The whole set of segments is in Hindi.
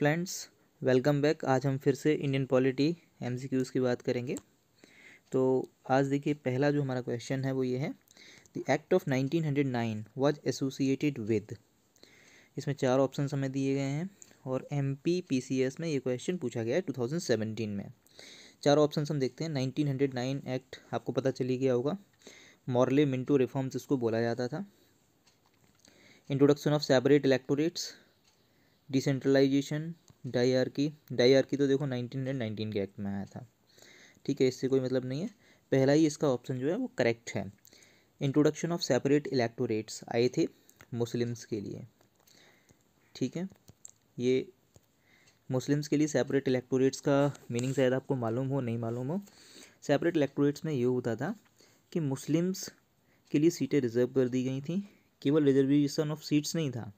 Friends, welcome back. आज हम फिर से इंडियन पॉलिटी एमसीक्यूज़ की बात करेंगे। तो आज देखिए, पहला जो हमारा क्वेश्चन है वो ये है, the act of 1909 was associated with. इसमें चार ऑप्शन हमें दिए गए हैं और एमपीपीसीएस में ये क्वेश्चन पूछा गया है 2017 में। चार ऑप्शन हम देखते हैं। 1909 एक्ट आपको पता चली गया होगा, मॉर्ले मिंटो रिफॉर्म्स इसको बोला जाता था। Introduction of separate electorates, decentralisation, diarchy तो देखो 1919 के एक्ट में आया था। ठीक है, इससे कोई मतलब नहीं है। पहला ही इसका ऑप्शन जो है वो करेक्ट है। इंट्रोडक्शन ऑफ सेपरेट इलेक्टोरेट्स आए थे मुस्लिम्स के लिए। ठीक है, ये मुस्लिम्स के लिए सेपरेट इलेक्टोरेट्स का मीनिंग शायद आपको मालूम हो, नहीं मालूम हो। सेपरेट इलेक्टोरेट्स में ये होता था कि मुस्लिम्स के लिए सीटें रिजर्व कर दी गई थी। केवल रिजर्वेशन ऑफ सीट्स नहीं था,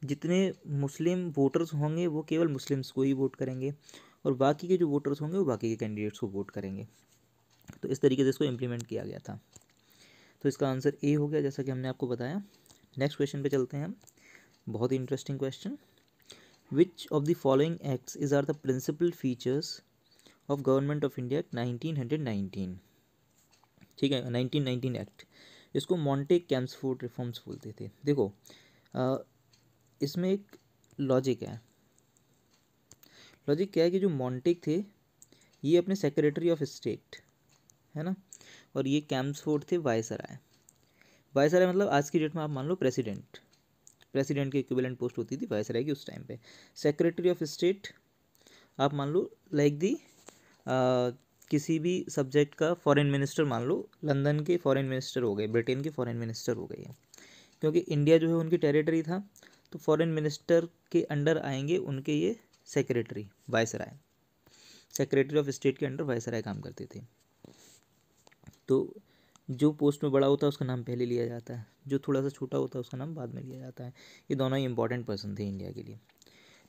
जितने मुस्लिम वोटर्स होंगे वो केवल मुस्लिम्स को ही वोट करेंगे और बाकी के जो वोटर्स होंगे वो बाकी के कैंडिडेट्स को वोट करेंगे। तो इस तरीके से इसको इम्प्लीमेंट किया गया था। तो इसका आंसर ए हो गया, जैसा कि हमने आपको बताया। नेक्स्ट क्वेश्चन पे चलते हैं हम। बहुत ही interesting question. Which of the following acts is are the principal features of government of India 1919। ठीक है, 1919 एक्ट, इसको मॉन्टे कैम्सफोर्ड रिफॉर्म्स बोलते थे। देखो, इसमें एक लॉजिक है। लॉजिक क्या है कि जो मॉन्टेक थे ये अपने सेक्रेटरी ऑफ स्टेट है ना, और ये कैम्सफोर्ड थे वायसराय। वायसराय मतलब आज की डेट में आप मान लो प्रेसिडेंट की इक्विवेलेंट पोस्ट होती थी वायसराय की उस टाइम पे। सेक्रेटरी ऑफ स्टेट आप मान लो लाइक दी किसी भी सब्जेक्ट का फॉरेन मिनिस्टर, मान लो लंदन के फॉरेन मिनिस्टर हो गए, ब्रिटेन के फॉरेन मिनिस्टर हो गए, क्योंकि इंडिया जो है उनकी टेरिटरी था, तो फॉरेन मिनिस्टर के अंडर आएंगे उनके ये secretary viceroy. Secretary of state के अंडर वायसराय काम करते थे। तो जो पोस्ट में बड़ा होता है उसका नाम पहले लिया जाता है, जो थोड़ा सा छोटा होता है उसका नाम बाद में लिया जाता है। ये दोनों ही इंपॉर्टेंट पर्सन थे इंडिया के लिए।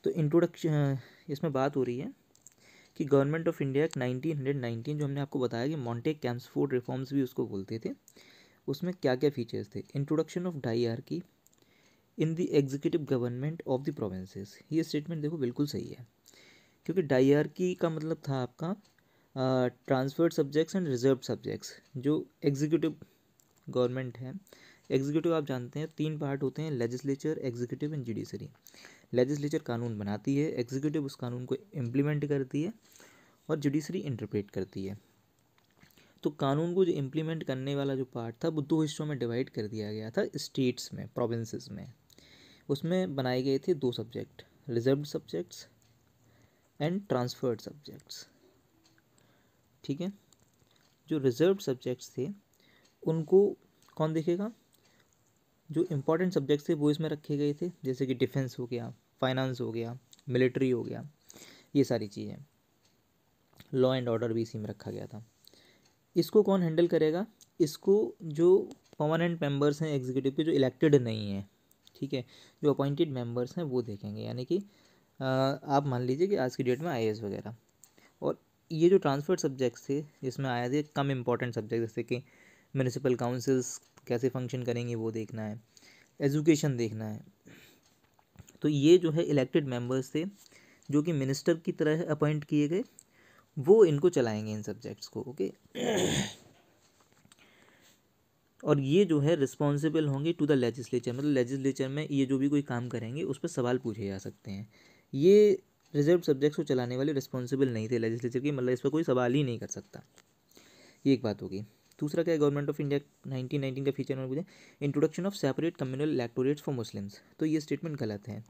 तो इंट्रोडक्शन इसमें बात हो रही है कि गवर्नमेंट ऑफ इंडिया 1919, जो हमने आपको बताया कि मॉन्टे कैम्सफोर्ड रिफॉर्म्स भी उसको बोलते थे, उसमें क्या क्या फीचर्स थे। Introduction of diarchy in the executive government of the provinces. ये स्टेटमेंट देखो बिल्कुल सही है, क्योंकि डाइआरकी का मतलब था आपका transferred subjects and reserve subjects. जो एग्जीक्यूटिव गवर्नमेंट है, एग्जीक्यूटिव आप जानते हैं तीन पार्ट होते हैं, legislature, executive and judiciary. Legislature कानून बनाती है, एग्जीक्यूटिव उस कानून को इम्प्लीमेंट करती है और जुडिशरी इंटरप्रेट करती है। तो कानून को जो इम्प्लीमेंट करने वाला जो पार्ट था वो दो हिस्सों में डिवाइड कर दिया गया था स्टेट्स में, प्रोविंसेस में। उसमें बनाए गए थे दो subject, reserved subjects and transferred subjects. ठीक है, जो रिजर्व्ड सब्जेक्ट्स थे उनको कौन देखेगा, जो इम्पोर्टेंट सब्जेक्ट्स थे वो इसमें रखे गए थे, जैसे कि डिफेंस हो गया, फाइनेंस हो गया, मिलिट्री हो गया, ये सारी चीज़ें। लॉ एंड ऑर्डर भी इसी में रखा गया था। इसको कौन हैंडल करेगा, इसको जो परमानेंट मेंबर्स हैं एग्जीक्यूटिव के, जो इलेक्टेड नहीं है, ठीक है, जो अपॉइंटेड मेंबर्स हैं वो देखेंगे। यानी कि आप मान लीजिए कि आज की डेट में आईएएस वगैरह। और ये जो ट्रांसफर्ड सब्जेक्ट्स थे इसमें आए थे कम इम्पोर्टेंट सब्जेक्ट, जैसे कि म्यूनिसिपल काउंसिल्स कैसे फंक्शन करेंगी वो देखना है, एजुकेशन देखना है। तो ये जो है इलेक्टेड मेंबर्स थे जो कि मिनिस्टर की तरह अपॉइंट किए गए, वो इनको चलाएंगे इन सब्जेक्ट्स को। ओके और ये जो है रिस्पॉन्सिबल होंगे टू द लेजिस्लेचर, मतलब लेजिस्लेचर में ये जो भी कोई काम करेंगे उस पर सवाल पूछे जा सकते हैं। ये रिजर्व सब्जेक्ट्स को चलाने वाले रिस्पॉन्सिबल नहीं थे लेजिस्लेचर की, मतलब इस पर कोई सवाल ही नहीं कर सकता। ये एक बात होगी। दूसरा क्या है, गवर्नमेंट ऑफ इंडिया 1919 का फीचर में पूछे, introduction of separate communal electorates for Muslims. तो ये स्टेटमेंट गलत है,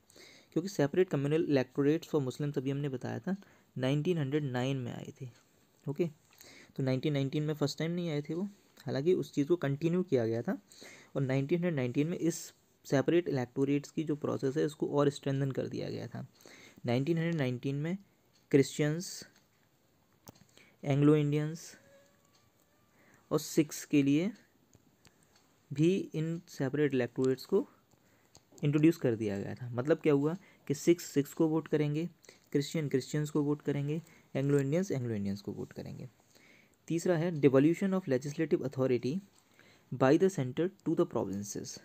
क्योंकि separate communal electorates for Muslims अभी हमने बताया था 1909 में आए थे। ओके, तो 1919 में फर्स्ट टाइम नहीं आए थे वो, हालांकि उस चीज़ को कंटिन्यू किया गया था और 1919 में इस सेपरेट इलेक्टोरेट्स की जो प्रोसेस है उसको और स्ट्रेंथन कर दिया गया था। 1919 में क्रिश्चियंस, एंग्लो इंडियंस और सिख्स के लिए भी इन सेपरेट इलेक्टोरेट्स को इंट्रोड्यूस कर दिया गया था। मतलब क्या हुआ कि सिक्स को वोट करेंगे, क्रिश्चियंस को वोट करेंगे, एंग्लो इंडियंस को वोट करेंगे। तीसरा है devolution of legislative authority by the centre to the provinces.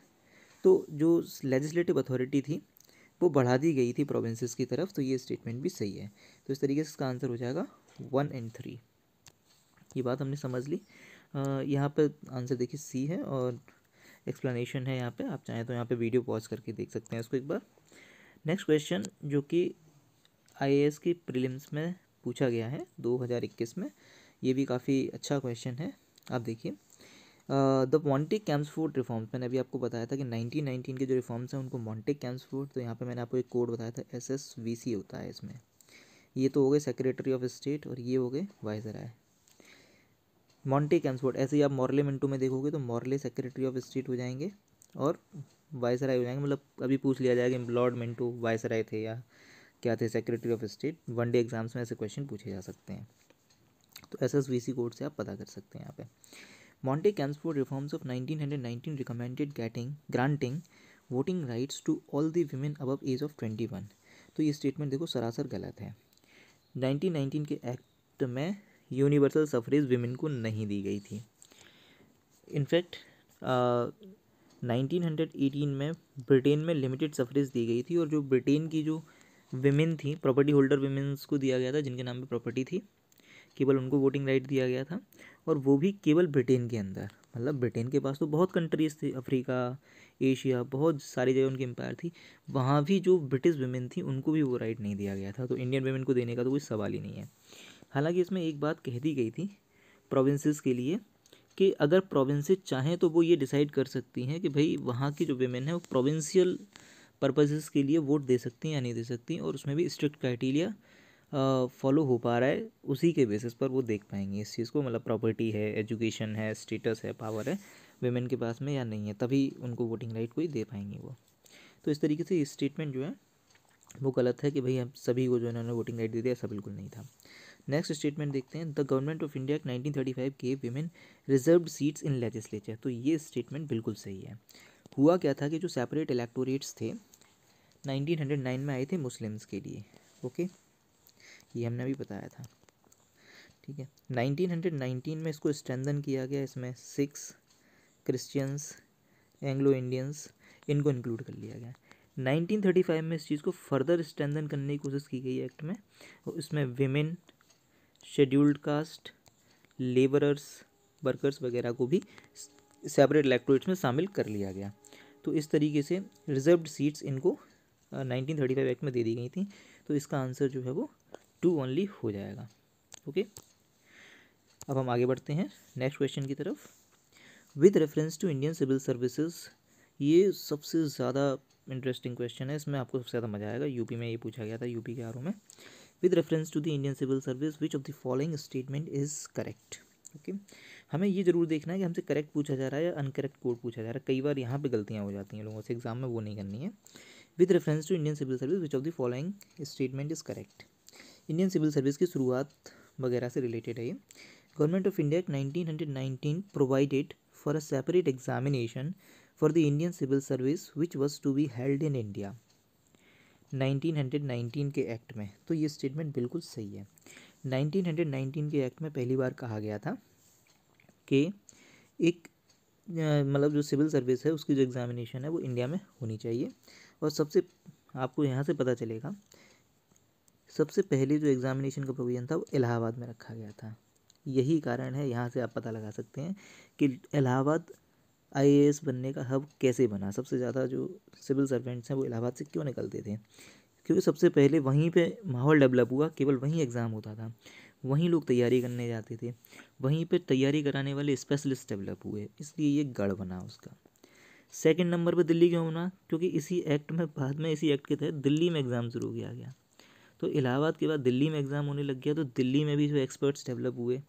तो जो लेजिस्लेटिव अथॉरिटी थी वो बढ़ा दी गई थी प्रोविंसेस की तरफ, तो ये स्टेटमेंट भी सही है। तो इस तरीके से इसका आंसर हो जाएगा 1 और 3। ये बात हमने समझ ली। यहाँ पे आंसर देखिए सी है और एक्सप्लेनेशन है यहाँ पे, आप चाहें तो यहाँ पे वीडियो पॉज करके देख सकते हैं इसको एक बार। नेक्स्ट क्वेश्चन जो कि आईएएस की प्रीलिम्स में पूछा गया है 2021 में, ये भी काफ़ी अच्छा क्वेश्चन है। आप देखिए द मॉन्टे-कैम्सफोर्ड रिफॉर्म्स, मैंने अभी आपको बताया था कि 1919 के जो रिफॉर्म्स हैं उनको मॉन्टे-कैम्सफोर्ड, तो यहाँ पे मैंने आपको एक कोड बताया था SSVC होता है इसमें। ये तो हो गए सेक्रेटरी ऑफ स्टेट और ये हो गए वाइसराय। मॉन्टे-कैम्सफोर्ड ऐसे ही आप मॉर्ले मिंटो में देखोगे तो मॉर्ले सेक्रेटरी ऑफ स्टेट हो जाएंगे और वाइसराय हो जाएंगे। मतलब अभी पूछ लिया जाएगा कि लॉर्ड मिंटो वाइसराय थे या क्या थे secretary of state, one day exams में ऐसे क्वेश्चन पूछे जा सकते हैं। तो SSVC कोड से आप पता कर सकते हैं यहाँ पे। Monte-Camsford reforms of 1919 recommended granting voting rights to all the women above age of 21। तो ये स्टेटमेंट देखो सरासर गलत है। 1919 के एक्ट में यूनिवर्सल सफरेज विमेन को नहीं दी गई थी। इनफैक्ट 1918 में ब्रिटेन में लिमिटेड सफरेज दी गई थी और जो ब्रिटेन की जो विमेन थी, प्रॉपर्टी होल्डर विमेन्स को दिया गया था जिनके नाम पे प्रॉपर्टी थी, केवल उनको वोटिंग राइट दिया गया था और वो भी केवल ब्रिटेन के अंदर। मतलब ब्रिटेन के पास तो बहुत कंट्रीज़ थी, अफ्रीका, एशिया, बहुत सारी जगह उनकी एम्पायर थी, वहाँ भी जो ब्रिटिश विमेन थी उनको भी वो राइट नहीं दिया गया था। तो इंडियन विमेन को देने का तो कोई सवाल ही नहीं है। हालांकि इसमें एक बात कह दी गई थी प्रोविंसेस के लिए कि अगर प्रोविंसेस चाहें तो वो ये डिसाइड कर सकती हैं कि भाई वहाँ की जो विमेन है वो प्रोविंशियल पर्पसेस के लिए वोट दे सकती हैं या नहीं दे सकती, और उसमें भी स्ट्रिक्ट क्राइटेरिया फॉलो हो पा रहा है, उसी के बेसिस पर वो देख पाएंगे इस चीज़ को। मतलब प्रॉपर्टी है, एजुकेशन है, स्टेटस है, पावर है वेमेन के पास में या नहीं है, तभी उनको वोटिंग राइट कोई दे पाएंगे वो। तो इस तरीके से ये स्टेटमेंट जो है वो गलत है कि भाई हम सभी को जो इन्होंने वोटिंग राइट दे दिया, ऐसा बिल्कुल नहीं था। नेक्स्ट स्टेटमेंट देखते हैं। The government of India 1935 gave women reserved seats in legislature. तो ये स्टेटमेंट बिल्कुल सही है। हुआ क्या था कि जो सेपरेट इलेक्टोरेट्स थे 1909 में आए थे मुस्लिम्स के लिए, ओके, ये हमने अभी बताया था, ठीक है। 1919 में इसको स्ट्रेंथन किया गया, इसमें सिख्स, क्रिश्चियंस, एंग्लो इंडियंस, इनको इंक्लूड कर लिया गया। 1935 में इस चीज़ को फर्दर स्ट्रेंथन करने की कोशिश की गई एक्ट में, और इसमें women, scheduled caste, labourers, workers वगैरह को भी सेपरेट इलेक्टोरेट्स में शामिल कर लिया गया। तो इस तरीके से रिजर्व्ड सीट्स इनको 1935 एक्ट में दे दी गई थी। तो इसका आंसर जो है वो 2 ओनली हो जाएगा, ओके। अब हम आगे बढ़ते हैं नेक्स्ट क्वेश्चन की तरफ। With reference to Indian civil services, ये सबसे ज़्यादा इंटरेस्टिंग क्वेश्चन है, इसमें आपको सबसे ज़्यादा मजा आएगा। यूपी में ये पूछा गया था, यूपी के आरओ में। With reference to the Indian civil service which of the following statement is correct, okay. हमें ये जरूर देखना है कि हमसे करेक्ट पूछा जा रहा है या अनकरेक्ट कोड पूछा जा रहा है। कई बार यहाँ पे गलतियाँ हो जाती हैं लोगों से एग्जाम में, वो नहीं करनी है। With reference to Indian civil service which of the following statement is correct. Indian civil service की शुरुआत वगैरह से रिलेटेड है ये। Government of India 1919 provided for a separate examination for the Indian civil service which was to be held in India 1919 के एक्ट में। तो ये स्टेटमेंट बिल्कुल सही है। 1919 के एक्ट में पहली बार कहा गया था कि एक मतलब जो सिविल सर्विस है उसकी जो एग्ज़ामिनेशन है वो इंडिया में होनी चाहिए। और सबसे आपको यहाँ से पता चलेगा, सबसे पहले जो एग्ज़ामिनेशन का प्रोविज़न था वो इलाहाबाद में रखा गया था। यही कारण है, यहाँ से आप पता लगा सकते हैं कि इलाहाबाद आईएएस बनने का हब कैसे बना। सबसे ज़्यादा जो सिविल सर्वेंट्स हैं वो इलाहाबाद से क्यों निकलते थे, क्योंकि सबसे पहले वहीं पे माहौल डेवलप हुआ, केवल वहीं एग्ज़ाम होता था, वहीं लोग तैयारी करने जाते थे, वहीं पे तैयारी कराने वाले स्पेशलिस्ट डेवलप हुए, इसलिए ये गढ़ बना उसका। सेकंड नंबर पे दिल्ली क्यों बना, क्योंकि इसी एक्ट में बाद में इसी एक्ट के तहत दिल्ली में एग्ज़ाम शुरू किया गया। तो इलाहाबाद के बाद दिल्ली में एग्ज़ाम होने लग गया, तो दिल्ली में भी जो एक्सपर्ट्स डेवलप हुए,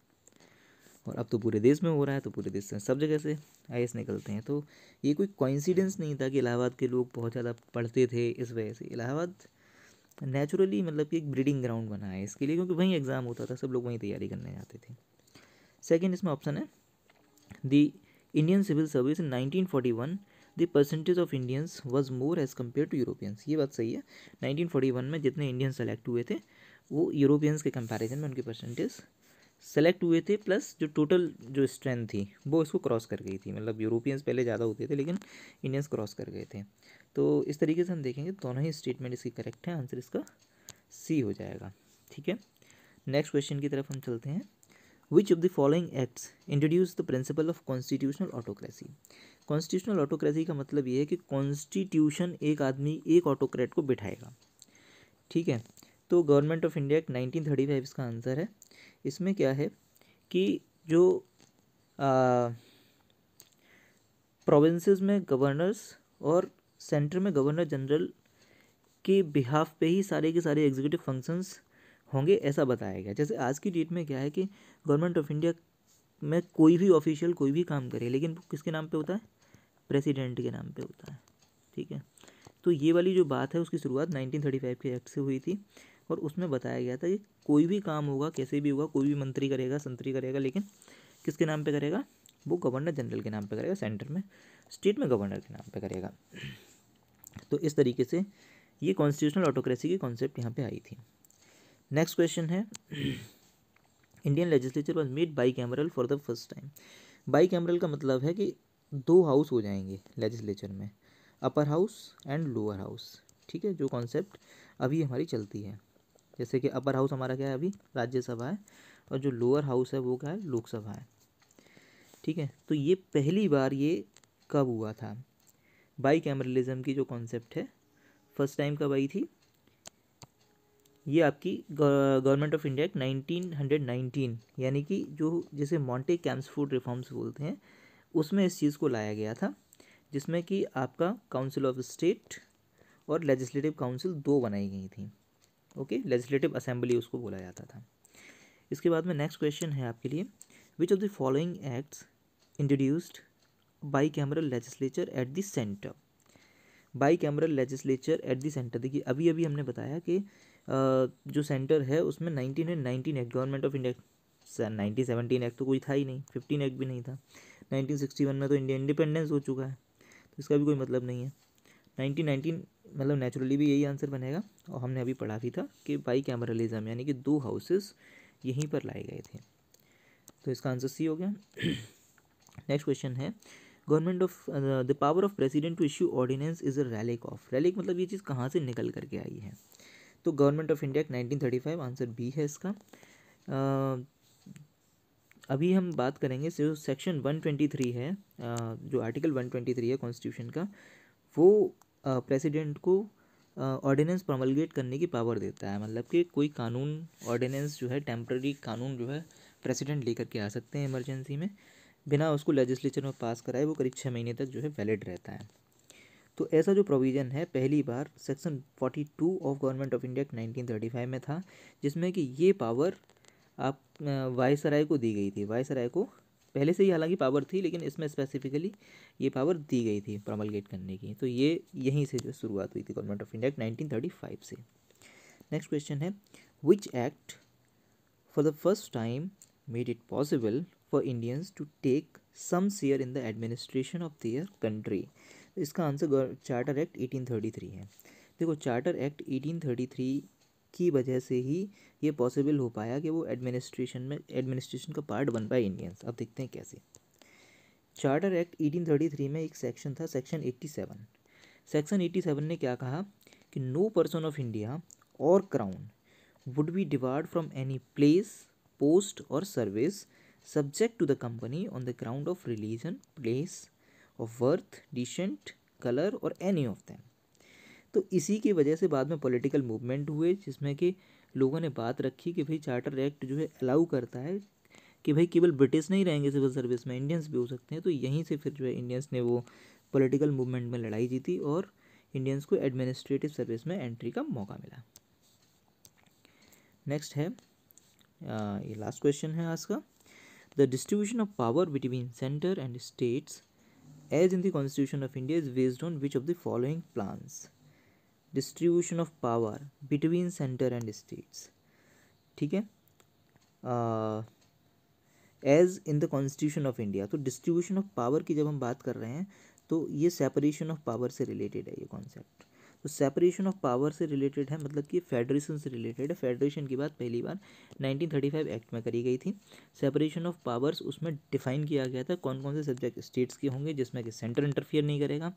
और अब तो पूरे देश में हो रहा है, तो पूरे देश से सब जगह से आईएएस निकलते हैं। तो ये कोई कोइंसिडेंस नहीं था कि इलाहाबाद के लोग बहुत ज़्यादा पढ़ते थे इस वजह से। इलाहाबाद नेचुरली मतलब कि एक ब्रीडिंग ग्राउंड बना है इसके लिए, क्योंकि वहीं एग्ज़ाम होता था, सब लोग वहीं तैयारी करने जाते थे। सेकेंड इसमें ऑप्शन है the Indian civil service in 1941 the percentage of Indians was more as compared to Europeans. ये बात सही है। 1941 में जितने इंडियंस सेलेक्ट हुए थे वो यूरोपियंस के कंपैरिजन में उनकी परसेंटेज सेलेक्ट हुए थे, प्लस जो टोटल जो स्ट्रेंथ थी वो इसको क्रॉस कर गई थी। मतलब यूरोपियंस पहले ज़्यादा होते थे लेकिन इंडियंस क्रॉस कर गए थे। तो इस तरीके से हम देखेंगे दोनों ही स्टेटमेंट इसकी करेक्ट है, आंसर इसका सी हो जाएगा। ठीक है, नेक्स्ट क्वेश्चन की तरफ हम चलते हैं। विच of the following acts introduce the principle of constitutional autocracy. Constitutional autocracy का मतलब ये है कि कॉन्स्टिट्यूशन एक आदमी एक ऑटोक्रेट को बिठाएगा। ठीक है, तो गवर्नमेंट ऑफ इंडिया एक्ट 1935 इसका आंसर है। इसमें क्या है कि जो प्रोविंसेस में गवर्नर्स और सेंटर में गवर्नर जनरल के बिहाफ पे ही सारे के सारे एग्जीक्यूटिव फंक्शंस होंगे, ऐसा बताया गया। जैसे आज की डेट में क्या है कि गवर्नमेंट ऑफ इंडिया में कोई भी ऑफिशियल कोई भी काम करे, लेकिन किसके नाम पे होता है? प्रेसिडेंट के नाम पे होता है। ठीक है, तो ये वाली जो बात है उसकी शुरुआत 1935 के एक्ट से हुई थी, और उसमें बताया गया था कि कोई भी काम होगा, कैसे भी होगा, कोई भी मंत्री करेगा, संतरी करेगा, लेकिन किसके नाम पे करेगा? वो गवर्नर जनरल के नाम पे करेगा, सेंटर में, स्टेट में गवर्नर के नाम पे करेगा। तो इस तरीके से ये कॉन्स्टिट्यूशनल ऑटोक्रेसी की कॉन्सेप्ट यहाँ पे आई थी। नेक्स्ट क्वेश्चन है, Indian legislature was made by cameral for the first time. By cameral का मतलब है कि दो हाउस हो जाएंगे लेजिस्लेचर में, upper house and lower house. ठीक है, जो कॉन्सेप्ट अभी हमारी चलती है, जैसे कि अपर हाउस हमारा क्या है अभी? राज्यसभा है, और जो लोअर हाउस है वो क्या है? लोकसभा है। ठीक है, तो ये पहली बार ये कब हुआ था? बाई कैमरलिज्म की जो कॉन्सेप्ट है फर्स्ट टाइम कब आई थी? ये आपकी गवर्नमेंट ऑफ इंडिया 1919, यानी कि जो जिसे मॉन्टे कैम्सफोर्ड रिफॉर्म्स बोलते हैं, उसमें इस चीज़ को लाया गया था, जिसमें कि आपका काउंसिल ऑफ स्टेट और लेजिस्लेटिव काउंसिल दो बनाई गई थी। ओके, लेजिस्लेटिव असेंबली उसको बोला जाता था। इसके बाद में नेक्स्ट क्वेश्चन है आपके लिए, विच of the following acts introduced by cameral legislature at the centre. By cameral legislature at the centre, देखिए अभी अभी हमने बताया कि जो सेंटर है उसमें 1919 act, government of India 1917 act तो कोई था ही नहीं, 15 एक्ट भी नहीं था, 1961 में तो इंडिया इंडिपेंडेंस हो चुका है, तो इसका भी कोई मतलब नहीं है। 1919 मतलब नेचुरली भी यही आंसर बनेगा, और हमने अभी पढ़ा भी था कि बाई कैमरलिज्म यानी कि दो हाउसेस यहीं पर लाए गए थे, तो इसका आंसर सी हो गया। नेक्स्ट क्वेश्चन है, government of the power of president to issue ordinance is a relic of. Relic मतलब ये चीज़ कहाँ से निकल करके आई है? तो government of India 1935, answer B है इसका। अभी हम बात करेंगे जो सेक्शन 123 है, जो आर्टिकल 123 है कॉन्स्टिट्यूशन का, वो प्रेसिडेंट को ऑर्डिनेंस प्रोमलगेट करने की पावर देता है। मतलब कि कोई कानून, ऑर्डिनेंस जो है, टेम्प्रेरी कानून जो है प्रेसिडेंट लेकर के आ सकते हैं इमरजेंसी में, बिना उसको लेजिस्लेचर में पास कराए, वो करीब 6 महीने तक जो है वैलिड रहता है। तो ऐसा जो प्रोविज़न है पहली बार section 42 of government of India 1935 में था, जिसमें कि ये पावर आप वायसराय को दी गई थी। वायसराय को पहले से ही हालांकि पावर थी, लेकिन इसमें स्पेसिफिकली ये पावर दी गई थी प्रोमलगेट करने की। तो ये यहीं से जो शुरुआत हुई थी गवर्नमेंट ऑफ इंडिया 1935 से। नेक्स्ट क्वेश्चन है, which act for the first time made it possible for Indians to take some share in the administration of their country. इसका आंसर चार्टर एक्ट 1833 है। देखो, चार्टर एक्ट 1833 की वजह से ही ये पॉसिबल हो पाया कि वो एडमिनिस्ट्रेशन का पार्ट बन पाए इंडियंस। अब देखते हैं कैसे। चार्टर एक्ट 1833 में एक सेक्शन था, सेक्शन 87। सेक्शन 87 ने क्या कहा कि no person of India or crown would be debarred from any place, post or service subject to the company on the ground of religion, place of birth, descent, colour or any of them. तो इसी की वजह से बाद में पॉलिटिकल मूवमेंट हुए, जिसमें कि लोगों ने बात रखी कि भाई चार्टर एक्ट जो है अलाउ करता है कि भाई केवल ब्रिटिश नहीं रहेंगे सिविल सर्विस में, इंडियंस भी हो सकते हैं। तो यहीं से फिर जो है इंडियंस ने वो पॉलिटिकल मूवमेंट में लड़ाई जीती और इंडियंस को एडमिनिस्ट्रेटिव सर्विस में एंट्री का मौका मिला। नेक्स्ट है, ये लास्ट क्वेश्चन है आज का, the distribution of power between centre and states as in the constitution of India is based on which of the following plans. Distribution of power between centre and states, ठीक है, as in the constitution of India. तो डिस्ट्रीब्यूशन ऑफ पावर की जब हम बात कर रहे हैं तो ये सेपरेशन ऑफ पावर से रिलेटेड है ये कॉन्सेप्ट। तो सेपरेशन ऑफ पावर से रिलेटेड है, मतलब कि फेडरेशन से रिलेटेड है। फेडरेशन की बात पहली बार 1935 एक्ट में करी गई थी। सेपरेशन ऑफ पावर्स उसमें डिफाइन किया गया था कौन कौन से सब्जेक्ट स्टेट्स के होंगे जिसमें कि सेंटर इंटरफियर नहीं करेगा,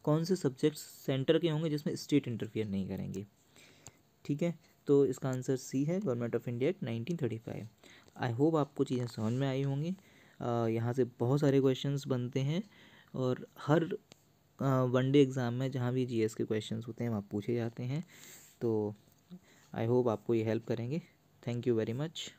कौन से सब्जेक्ट्स सेंटर के होंगे जिसमें स्टेट इंटरफियर नहीं करेंगे। ठीक है, तो इसका आंसर सी है, government of India act 1935। I hope आपको चीज़ें समझ में आई होंगी। यहाँ से बहुत सारे क्वेश्चंस बनते हैं और हर वनडे एग्ज़ाम में जहाँ भी जीएस के क्वेश्चंस होते हैं वहाँ पूछे जाते हैं। तो आई होप आपको ये हेल्प करेंगे। Thank you very much.